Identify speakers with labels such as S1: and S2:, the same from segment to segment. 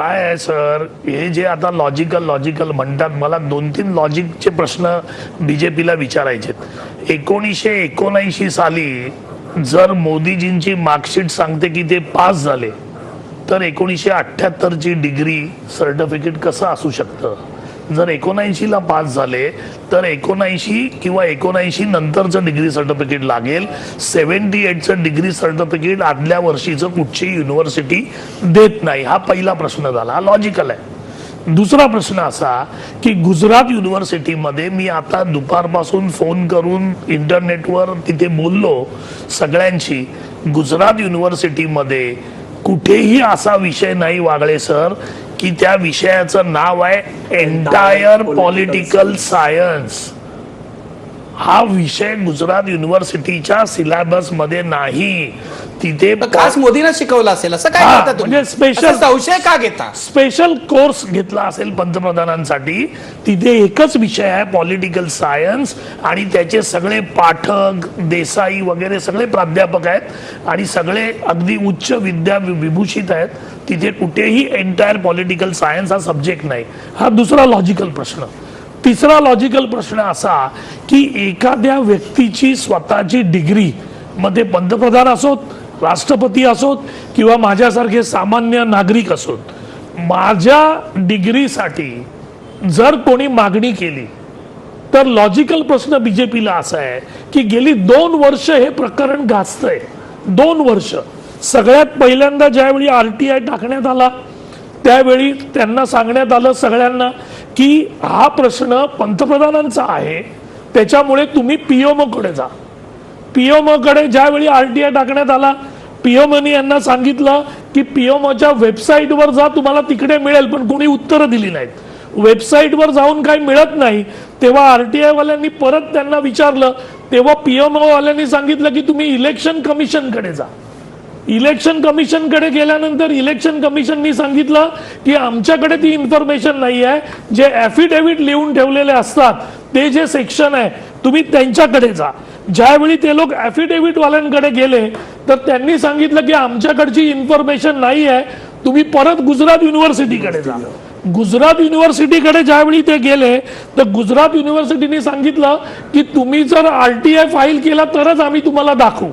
S1: काय आहे सर, हे जे आता लॉजिकल म्हणतात, मला 2-3 लॉजिकचे प्रश्न बीजेपीला विचारायचे. 1979 साली जर मोदीजींची मार्कशीट सांगते की ते पास झाले, तर 1978ची डिग्री सर्टिफिकेट कसं असू शकतं? जर 79ला पास झाले तर 79 किंवा 79 नंतरचं डिग्री सर्टिफिकेट लागेल. 78चं डिग्री सर्टिफिकेट आदल्या वर्षीचं कुठची युनिव्हर्सिटी देत नाही. हा पहिला प्रश्न झाला, हा लॉजिकल आहे. दुसरा प्रश्न असा की गुजरात युनिव्हर्सिटीमध्ये मी आता दुपारपासून फोन करून इंटरनेटवर तिथे बोललो सगळ्यांशी. गुजरात युनिव्हर्सिटीमध्ये कुठेही असा विषय नाही वागळे सर की त्या विषयाचं नाव आहे एंटायर पॉलिटिकल सायन्स. हा विषय गुजरात युनिव्हर्सिटीच्या सिलेबस मध्ये नाही. तिथे
S2: खास मोदींना शिकवलं असेल असं काय करता तुम्ही?
S1: म्हणजे स्पेशल
S2: संशय का घेता?
S1: स्पेशल कोर्स घेतला असेल पंतप्रधानांसाठी. तिथे एकच विषय आहे पॉलिटिकल सायन्स आणि त्याचे सगळे पाठक देसाई वगैरे सगळे प्राध्यापक आहेत आणि सगळे अगदी उच्च विद्या विभूषित आहेत. तिथे कुठेही एंटायर पॉलिटिकल सायन्स हा सब्जेक्ट नाही. हा दुसरा लॉजिकल प्रश्न. तिसरा लॉजिकल प्रश्न असा की एखाद्या व्यक्तीची स्वतःची डिग्री मध्ये पंतप्रधान असोत, राष्ट्रपती असोत किंवा माझ्यासारखे सामान्य नागरिक असोत, माझ्या डिग्रीसाठी जर कोणी मागणी केली तर लॉजिकल प्रश्न बीजेपीला असा आहे की गेली 2 वर्ष हे प्रकरण गाजतंय. 2 वर्ष. सगळ्यात पहिल्यांदा ज्यावेळी RTI टाकण्यात आला त्यावेळी त्यांना सांगण्यात आलं सगळ्यांना की हा प्रश्न पंतप्रधानांचा आहे, त्याच्यामुळे तुम्ही PMO कडे जा. PMO कडे ज्यावेळी RTI टाकण्यात आला, PMOनी यांना सांगितलं की PMOच्या वेबसाईटवर जा, तुम्हाला तिकडे मिळेल. पण कोणी उत्तरं दिली नाहीत. वेबसाईटवर जाऊन काही मिळत नाही तेव्हा RTI वाल्यांनी परत त्यांना विचारलं, तेव्हा PMO वाल्यांनी सांगितलं की तुम्ही इलेक्शन कमिशनकडे जा. इलेक्शन कमिशनकडे गेल्यानंतर इलेक्शन कमिशननी सांगितलं की आमच्याकडे ती इन्फॉर्मेशन नाही आहे. जे ॲफिडेव्हिट लिहून ठेवलेले असतात ते जे सेक्शन आहे तुम्ही त्यांच्याकडे जा. ज्यावेळी ते लोक ॲफिडेव्हिट वाल्यांकडे गेले तर त्यांनी सांगितलं की आमच्याकडची इन्फॉर्मेशन नाही आहे, तुम्ही परत गुजरात युनिव्हर्सिटीकडे जा. गुजरात युनिव्हर्सिटीकडे ज्यावेळी ते गेले तर गुजरात युनिव्हर्सिटीने सांगितलं की तुम्ही जर RTI फाईल केला तरच आम्ही तुम्हाला दाखवू.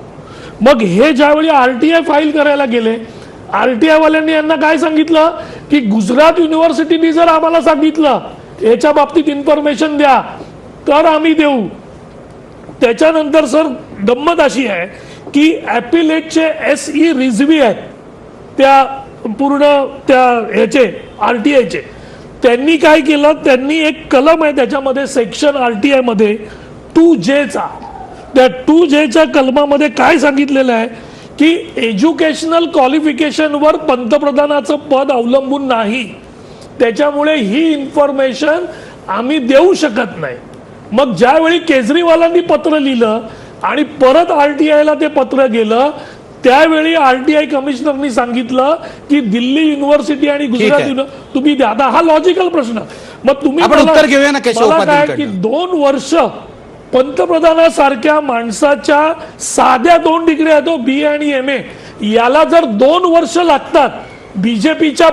S1: मग हे ज्यावेळी RTI फाईल करायला गेले, RTI वाल्यांनी यांना काय सांगितलं की गुजरात युनिव्हर्सिटीने जर आम्हाला सांगितलं याच्या बाबतीत इन्फॉर्मेशन द्या तर आम्ही देऊ. त्याच्यानंतर सर गंमत अशी आहे की ॲपिलेटचे SE रिझवी आहेत त्या पूर्ण त्या ह्याचे RTIचे, त्यांनी काय केलं, त्यांनी एक कलम आहे त्याच्यामध्ये सेक्शन RTI मध्ये 2J. त्या 2Jच्या कलमामध्ये काय सांगितलेलं आहे की एज्युकेशनल क्वालिफिकेशनवर पंतप्रधानाचं पद अवलंबून नाही, त्याच्यामुळे ही इन्फॉर्मेशन आम्ही देऊ शकत नाही. मग ज्यावेळी केजरीवालांनी पत्र लिहिलं आणि परत RTIला ते पत्र गेलं त्यावेळी RTI कमिशनरनी सांगितलं की दिल्ली युनिव्हर्सिटी आणि गुजरात तुम्ही द्या. आता हा लॉजिकल प्रश्न. मग तुम्ही
S2: उत्तर घेऊया ना
S1: मला काय की 2 वर्ष पंतप्रधानासारख्या माणसाच्या साध्या 2 डिग्री आहेत BA आणि MA, याला जर 2 वर्ष लागतात बीजेपीच्या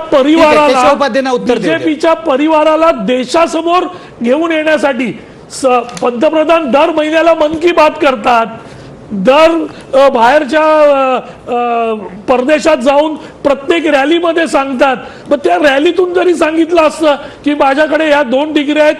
S1: परिवाराला देशासमोर घेऊन येण्यासाठी. पंतप्रधान दर महिन्याला मन की बात करतात, दर बाहेरच्या परदेशात जाऊन प्रत्येक रॅलीमध्ये सांगतात. मग त्या रॅलीतून जरी सांगितलं असतं की माझ्याकडे या 2 डिग्री आहेत